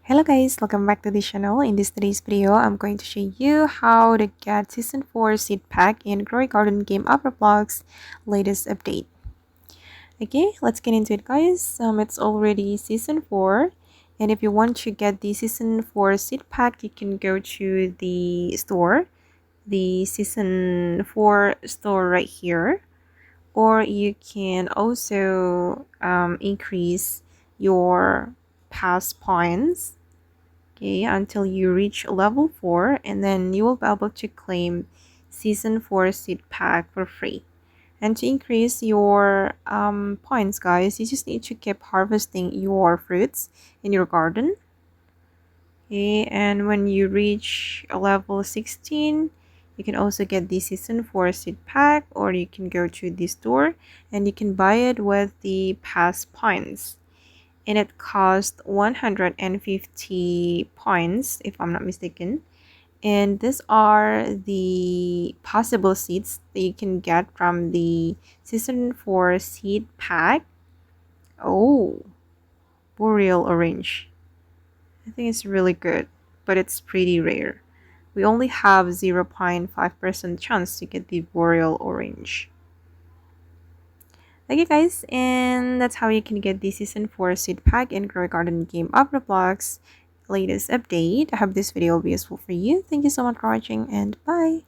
Hello guys, welcome back to the channel. In this today's video, I'm going to show you how to get Season 4 seed pack in Glory Garden game of Roblox latest update. Okay, let's get into it guys. It's already Season 4, and if you want to get the Season 4 seed pack, you can go to the store, the Season 4 store right here, or you can also increase your pass points, okay, until you reach level 4, and then you will be able to claim season 4 seed pack for free. And to increase your points guys, you just need to keep harvesting your fruits in your garden, okay, and when you reach level 16, you can also get the season 4 seed pack, or you can go to the store and you can buy it with the pass points, and it cost 150 points if I'm not mistaken. And these are the possible seeds that you can get from the season 4 seed pack. Oh, Boreal Orange. I think it's really good, but it's pretty rare. We only have 0.5% chance to get the Boreal Orange. Okay guys, and that's how you can get the season 4 seed pack in Grow Garden game of Roblox latest update. I hope this video will be useful for you. Thank you so much for watching, and bye.